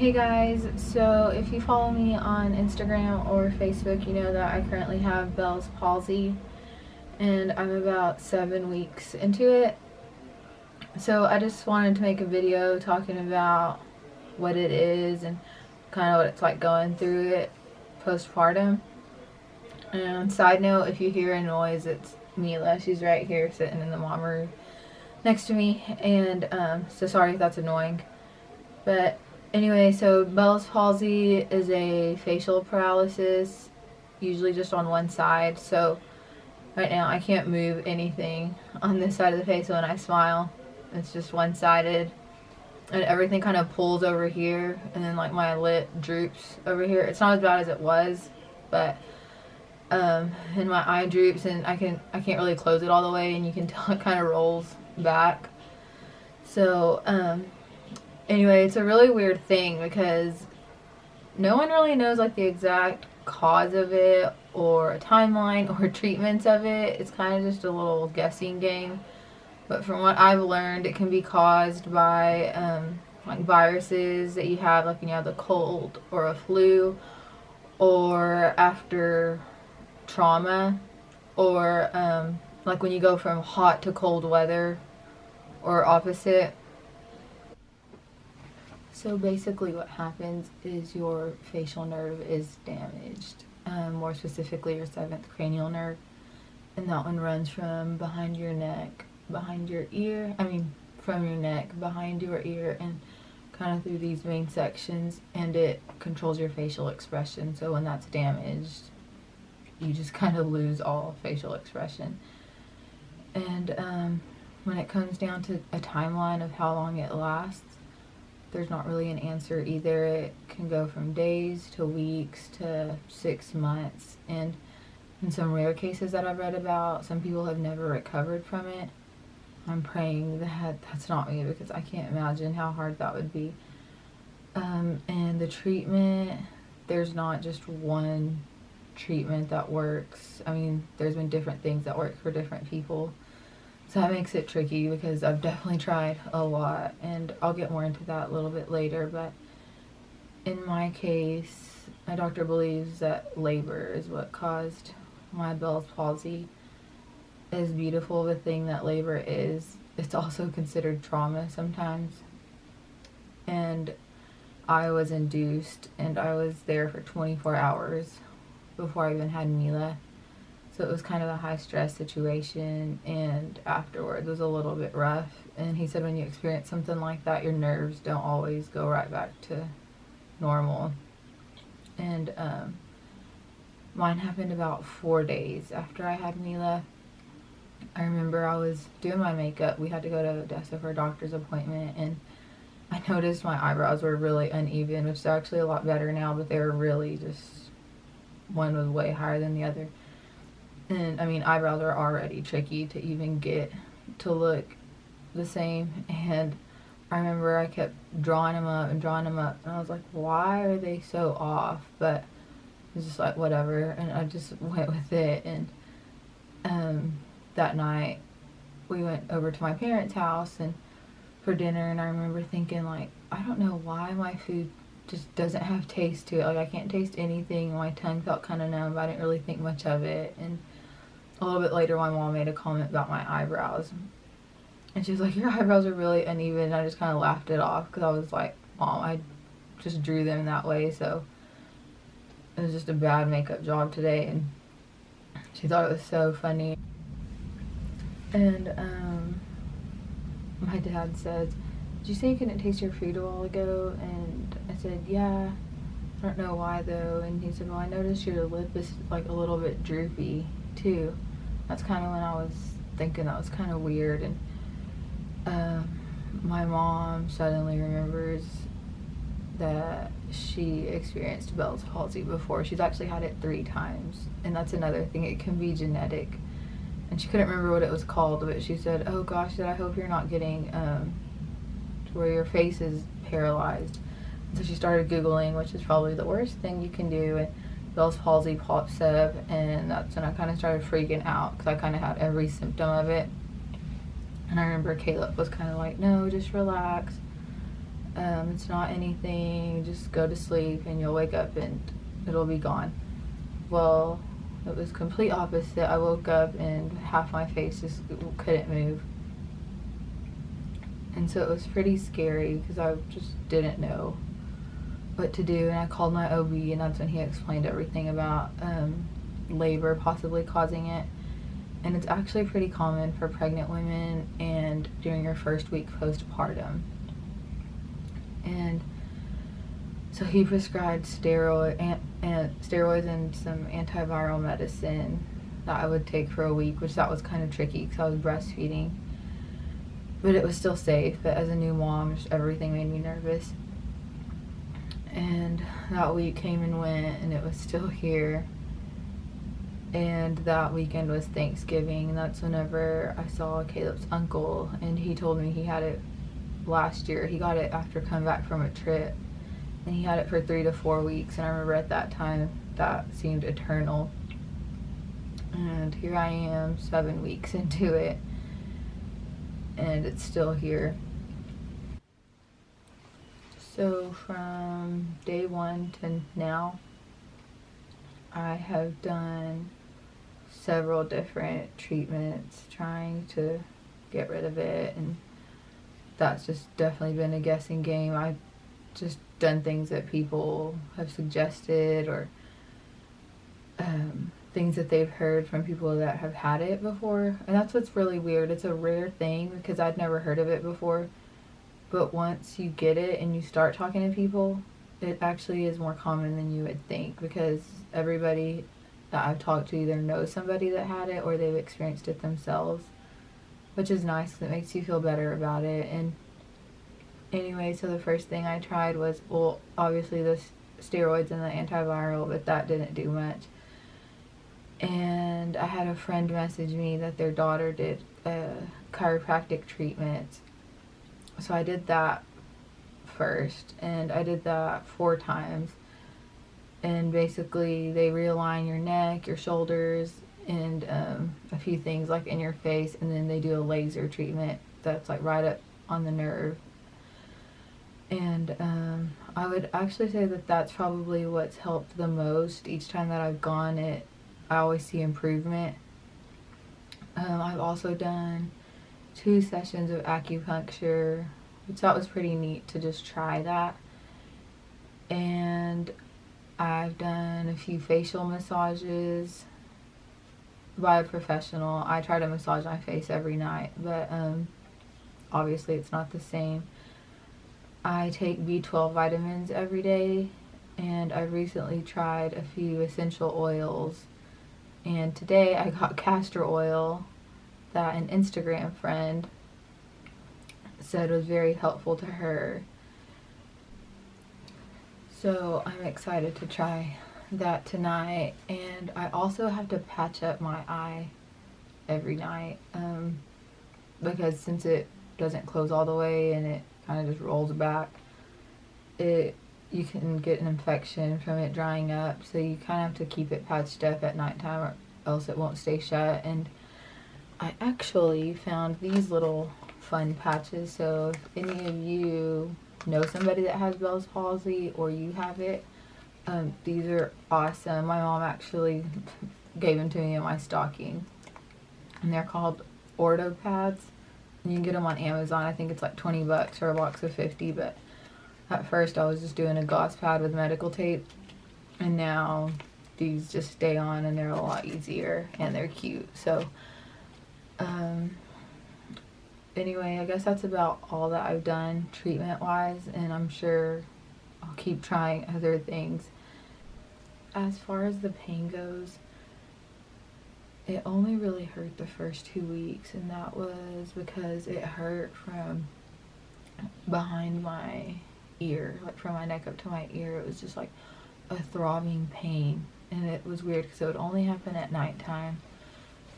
Hey guys, so if you follow me on Instagram or Facebook, you know that I currently have Bell's palsy and I'm about 7 weeks into it. So I just wanted to make a video talking about what it is and kind of what it's like going through it postpartum. And side note, if you hear a noise, it's Mila. She's right here sitting in the mom room next to me, and so sorry if that's annoying. But anyway, so Bell's palsy is a facial paralysis, usually just on one side. So right now I can't move anything on this side of the face when I smile. It's just one-sided. And everything kind of pulls over here, and then like my lip droops over here. It's not as bad as it was, but and my eye droops, and I can't really close it all the way, and you can tell it kind of rolls back. So anyway, it's a really weird thing because no one really knows like the exact cause of it or a timeline or treatments of it. It's kind of just a little guessing game. But from what I've learned, it can be caused by like viruses that you have, like when you have the cold or a flu, or after trauma, or like when you go from hot to cold weather, or opposite. So basically what happens is your facial nerve is damaged, more specifically your 7th cranial nerve, and that one runs from behind your neck, behind your ear, from your neck, behind your ear, and kind of through these main sections, and it controls your facial expression. So when that's damaged, you just kind of lose all facial expression. And when it comes down to a timeline of how long it lasts, there's not really an answer either. It can go from days to weeks to 6 months, and in some rare cases that I've read about, some people have never recovered from it. I'm praying that that's not me, because I can't imagine how hard that would be. And the treatment, there's not just one treatment that works. There's been different things that work for different people. So that makes it tricky, because I've definitely tried a lot, and I'll get more into that a little bit later. But in my case, my doctor believes that labor is what caused my Bell's palsy. As beautiful of a thing that labor is, it's also considered trauma sometimes. And I was induced, and I was there for 24 hours before I even had Mila. So it was kind of a high stress situation, and afterwards was a little bit rough. And he said when you experience something like that, your nerves don't always go right back to normal. And mine happened about 4 days after I had Mila. I remember I was doing my makeup. We had to go to Odessa for a doctor's appointment, and I noticed my eyebrows were really uneven, which is actually a lot better now, but they were really just, one was way higher than the other. And eyebrows are already tricky to even get to look the same. And I remember I kept drawing them up, and I was like, why are they so off? But it was just like, whatever, and I just went with it. And that night we went over to my parents' house and for dinner, and I remember thinking, like, I don't know why my food just doesn't have taste to it. Like, I can't taste anything. My tongue felt kind of numb, but I didn't really think much of it. And a little bit later, my mom made a comment about my eyebrows, and she was like, your eyebrows are really uneven. And I just kind of laughed it off, because I was like, Mom, I just drew them that way, so it was just a bad makeup job today. And she thought it was so funny. And my dad said, did you say you couldn't taste your food a while ago? And I said, yeah, I don't know why though. And he said, well, I noticed your lip is like a little bit droopy too. That's kind of when I was thinking that was kind of weird. And my mom suddenly remembers that she experienced Bell's palsy before. She's actually had it 3 times, and that's another thing, it can be genetic. And she couldn't remember what it was called, but she said, oh gosh, I hope you're not getting to where your face is paralyzed. So she started Googling, which is probably the worst thing you can do, and Bell's palsy pops up, and that's when I kind of started freaking out, because I kind of had every symptom of it. And I remember Caleb was kind of like, no, just relax. It's not anything, just go to sleep and you'll wake up and it'll be gone. Well, it was complete opposite. I woke up and half my face just couldn't move. And so it was pretty scary because I just didn't know what to do. And I called my OB, and that's when he explained everything about labor possibly causing it. And it's actually pretty common for pregnant women and during your first week postpartum. And so he prescribed steroids and some antiviral medicine that I would take for a week, which that was kind of tricky because I was breastfeeding. But it was still safe. But as a new mom, just everything made me nervous. And that week came and went, and it was still here. And that weekend was Thanksgiving, and that's whenever I saw Caleb's uncle, and he told me he had it last year. He got it after coming back from a trip, and he had it for 3 to 4 weeks, and I remember at that time that seemed eternal. And here I am 7 weeks into it, and it's still here. So from day one to now, I have done several different treatments trying to get rid of it, and that's just definitely been a guessing game. I've just done things that people have suggested, or things that they've heard from people that have had it before. And that's what's really weird. It's a rare thing because I'd never heard of it before, but once you get it and you start talking to people, it actually is more common than you would think, because everybody that I've talked to either knows somebody that had it or they've experienced it themselves, which is nice because it makes you feel better about it. And anyway, so the first thing I tried was, well, obviously the steroids and the antiviral, but that didn't do much. And I had a friend message me that their daughter did chiropractic treatments. So I did that first, and I did that 4 times. And basically they realign your neck, your shoulders, and a few things like in your face, and then they do a laser treatment that's like right up on the nerve. And I would actually say that that's probably what's helped the most. Each time that I've gone, I always see improvement. I've also done 2 sessions of acupuncture, which that was pretty neat to just try that. And I've done a few facial massages by a professional. I try to massage my face every night, but obviously it's not the same. I take B12 vitamins every day, and I recently tried a few essential oils. And today I got castor oil that an Instagram friend said was very helpful to her. So I'm excited to try that tonight. And I also have to patch up my eye every night because since it doesn't close all the way and it kind of just rolls back, you can get an infection from it drying up. So you kind of have to keep it patched up at nighttime or else it won't stay shut. And I actually found these little fun patches. So if any of you know somebody that has Bell's palsy or you have it, these are awesome. My mom actually gave them to me in my stocking, and they're called ortho pads, and you can get them on Amazon. I think it's like $20 for a box of 50, but at first I was just doing a gauze pad with medical tape, and now these just stay on and they're a lot easier and they're cute. So anyway, I guess that's about all that I've done treatment wise, and I'm sure I'll keep trying other things. As far as the pain goes, it only really hurt the first 2 weeks, and that was because it hurt from behind my ear, like from my neck up to my ear. It was just like a throbbing pain, and it was weird because it would only happen at nighttime,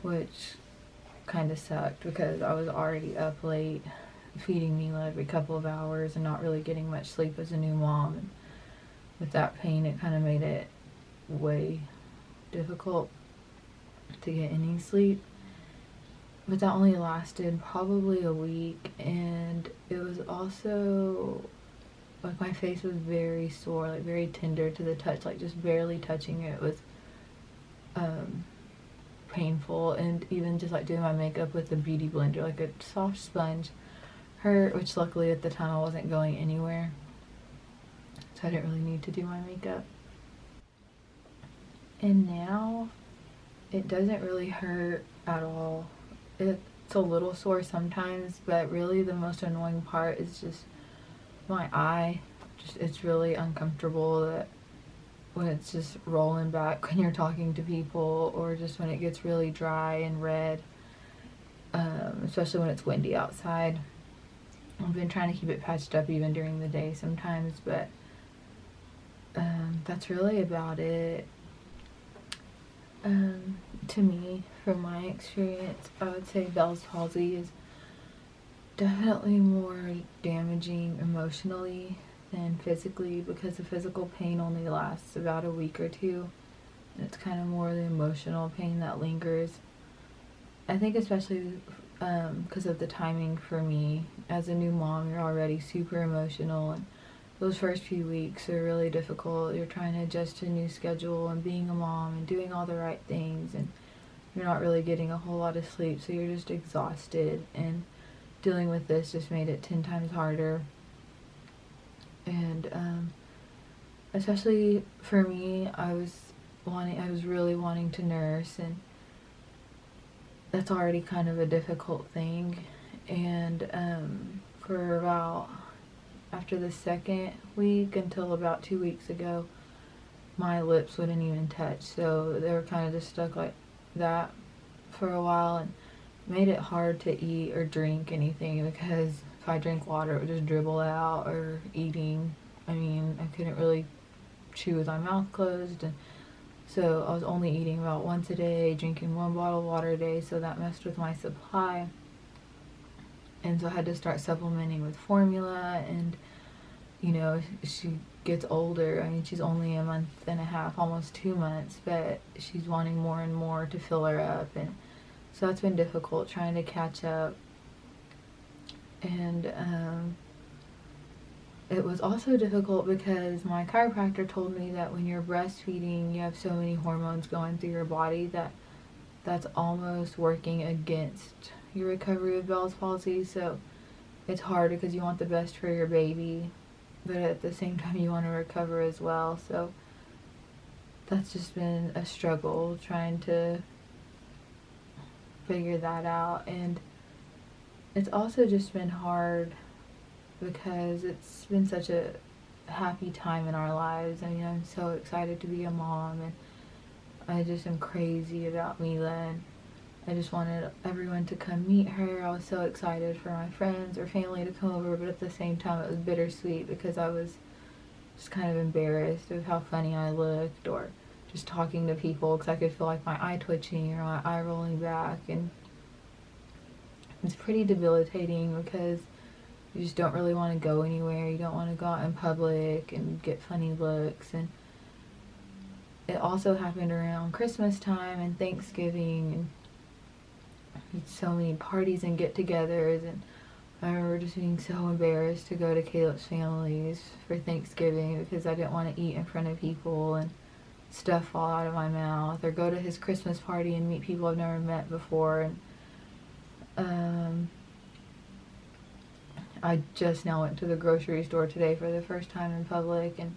which kind of sucked because I was already up late feeding Mila every couple of hours and not really getting much sleep as a new mom. And with that pain, it kind of made it way difficult to get any sleep. But that only lasted probably a week, and it was also like my face was very sore, like very tender to the touch, like just barely touching it was painful. And even just like doing my makeup with the beauty blender, like a soft sponge, hurt, which luckily at the time I wasn't going anywhere, so I didn't really need to do my makeup. And now it doesn't really hurt at all. It's a little sore sometimes, but really the most annoying part is just my eye. It's really uncomfortable that when it's just rolling back when you're talking to people, or just when it gets really dry and red, especially when it's windy outside. I've been trying to keep it patched up even during the day sometimes, but that's really about it. To me, from my experience, I would say Bell's palsy is definitely more damaging emotionally than physically, because the physical pain only lasts about a week or two, and it's kind of more the emotional pain that lingers. I think especially because of the timing for me. As a new mom, you're already super emotional, and those first few weeks are really difficult. You're trying to adjust to a new schedule and being a mom and doing all the right things, and you're not really getting a whole lot of sleep, so you're just exhausted, and dealing with this just made it 10 times harder. And especially for me, I was really wanting to nurse, and that's already kind of a difficult thing. And for about, after the second week until about 2 weeks ago, my lips wouldn't even touch, so they were kind of just stuck like that for a while, and made it hard to eat or drink anything, because if I drank water it would just dribble out. Or eating, I mean, I couldn't really chew with my mouth closed, and so I was only eating about once a day, drinking 1 bottle of water a day, so that messed with my supply. And so I had to start supplementing with formula, and you know, she gets older. I mean, she's only a month and a half, almost 2 months, but she's wanting more and more to fill her up, and so that's been difficult trying to catch up. And it was also difficult because my chiropractor told me that when you're breastfeeding, you have so many hormones going through your body that that's almost working against your recovery of Bell's palsy. So it's hard because you want the best for your baby, but at the same time you want to recover as well. So that's just been a struggle trying to figure that out. And it's also just been hard because it's been such a happy time in our lives. I mean, I'm so excited to be a mom, and I just am crazy about Mila, and I just wanted everyone to come meet her. I was so excited for my friends or family to come over, but at the same time it was bittersweet because I was just kind of embarrassed of how funny I looked, or just talking to people, because I could feel like my eye twitching or my eye rolling back, and it's pretty debilitating because you just don't really want to go anywhere. You don't want to go out in public and get funny looks. And it also happened around Christmas time and Thanksgiving, and so many parties and get-togethers, and I remember just being so embarrassed to go to Caleb's family's for Thanksgiving because I didn't want to eat in front of people and stuff fall out of my mouth, or go to his Christmas party and meet people I've never met before. And I just now went to the grocery store today for the first time in public, and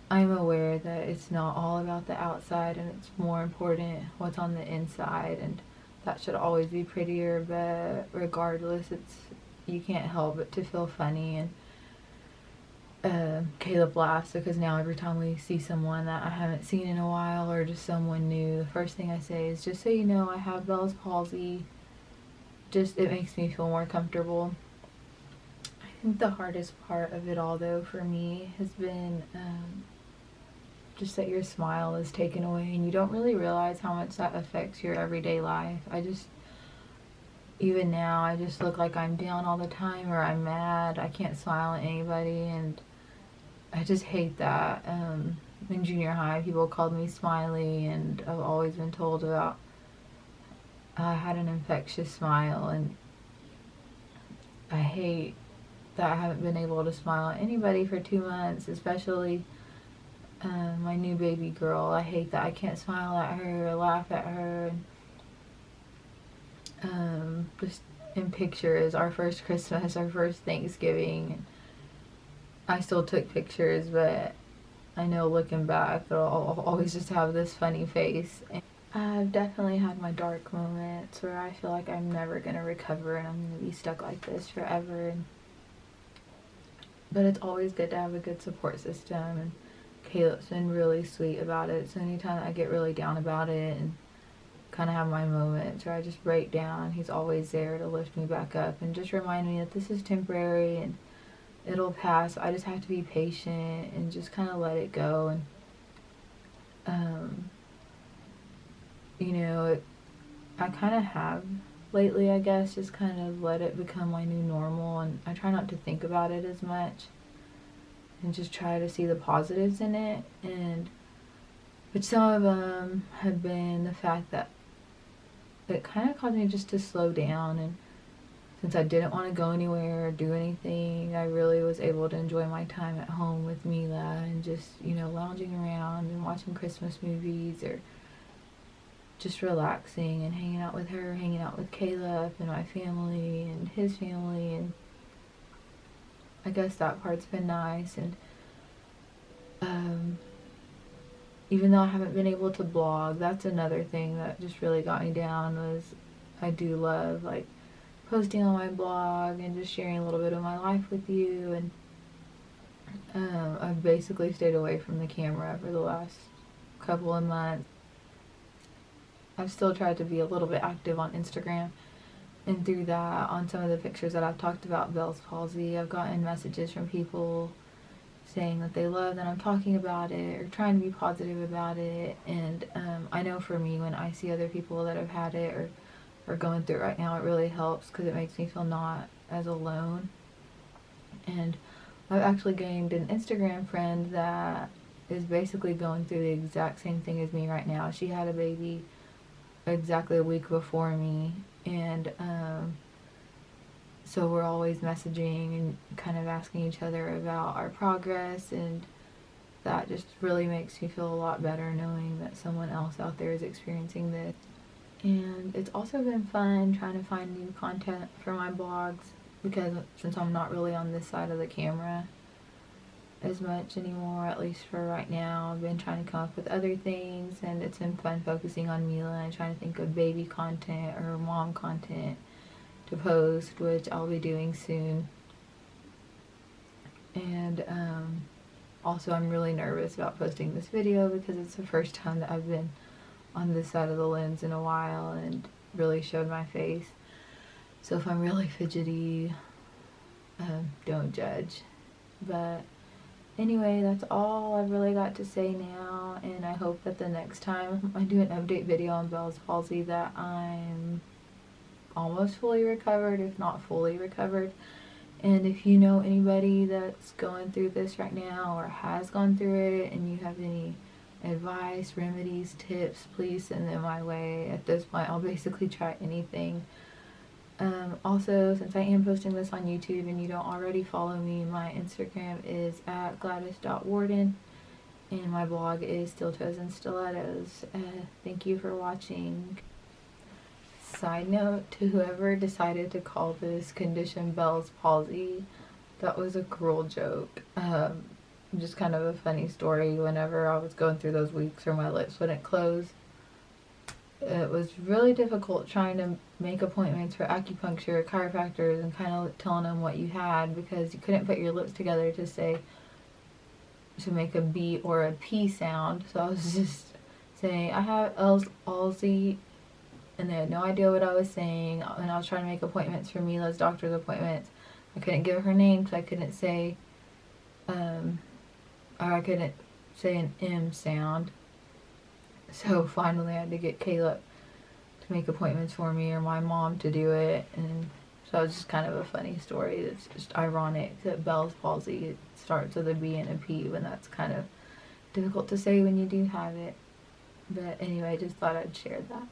I'm aware that it's not all about the outside, and it's more important what's on the inside, and that should always be prettier. But regardless, you can't help but to feel funny. And Caleb laughs because now every time we see someone that I haven't seen in a while, or just someone new, the first thing I say is, just so you know, I have Bell's palsy. It makes me feel more comfortable. I think the hardest part of it all, though, for me has been just that your smile is taken away, and you don't really realize how much that affects your everyday life. Even now, I just look like I'm down all the time, or I'm mad. I can't smile at anybody, and I just hate that. In junior high, people called me Smiley, and I've always been told about I had an infectious smile, and I hate that I haven't been able to smile at anybody for 2 months, especially my new baby girl. I hate that I can't smile at her or laugh at her. Just in pictures, our first Christmas, our first Thanksgiving, I still took pictures, but I know looking back, I'll always just have this funny face. I've definitely had my dark moments where I feel like I'm never going to recover and I'm going to be stuck like this forever. But it's always good to have a good support system, and Caleb's been really sweet about it. So anytime I get really down about it and kind of have my moments where I just break down, he's always there to lift me back up and just remind me that this is temporary and it'll pass. I just have to be patient and just kind of let it go. And you know, I kind of have lately, I guess, just kind of let it become my new normal, and I try not to think about it as much and just try to see the positives in it. But some of them have been the fact that it kind of caused me just to slow down, and since I didn't want to go anywhere or do anything, I really was able to enjoy my time at home with Mila and just, you know, lounging around and watching Christmas movies or just relaxing and hanging out with her, hanging out with Caleb and my family and his family, and I guess that part's been nice. And even though I haven't been able to blog, that's another thing that just really got me down. Was I do love like posting on my blog and just sharing a little bit of my life with you, and I've basically stayed away from the camera for the last couple of months. I've still tried to be a little bit active on Instagram, and through that, on some of the pictures that I've talked about Bell's palsy, I've gotten messages from people saying that they love that I'm talking about it or trying to be positive about it. And I know for me, when I see other people that have had it or are going through it right now, it really helps because it makes me feel not as alone. And I've actually gained an Instagram friend that is basically going through the exact same thing as me right now. She had a baby exactly a week before me, and so we're always messaging and kind of asking each other about our progress, and that just really makes me feel a lot better knowing that someone else out there is experiencing this. And it's also been fun trying to find new content for my blogs, because since I'm not really on this side of the camera as much anymore, at least for right now, I've been trying to come up with other things, and it's been fun focusing on Mila and trying to think of baby content or mom content to post, which I'll be doing soon. And also I'm really nervous about posting this video because it's the first time that I've been on this side of the lens in a while and really showed my face. So if I'm really fidgety, don't judge. But anyway, that's all I've really got to say now, and I hope that the next time I do an update video on Bell's palsy that I'm almost fully recovered, if not fully recovered. And if you know anybody that's going through this right now or has gone through it and you have any advice, remedies, tips, please send them my way. At this point, I'll basically try anything. Also, since I am posting this on YouTube and you don't already follow me, my Instagram is at gladys.warden and my blog is Steel Toes and Stilettos. Thank you for watching. Side note to whoever decided to call this condition Bell's palsy, that was a cruel joke. Just kind of a funny story. Whenever I was going through those weeks where my lips wouldn't close, it was really difficult trying to make appointments for acupuncture, chiropractors, and kind of telling them what you had, because you couldn't put your lips together to make a B or a P sound. So I was just saying, I have palsy, and they had no idea what I was saying. And I was trying to make appointments for Mila's doctor's appointments. I couldn't give her name because I couldn't say, or I couldn't say an M sound. So finally I had to get Caleb to make appointments for me, or my mom to do it. And so it was just kind of a funny story. It's just ironic that Bell's palsy, it starts with a B and a P, when that's kind of difficult to say when you do have it. But anyway, I just thought I'd share that.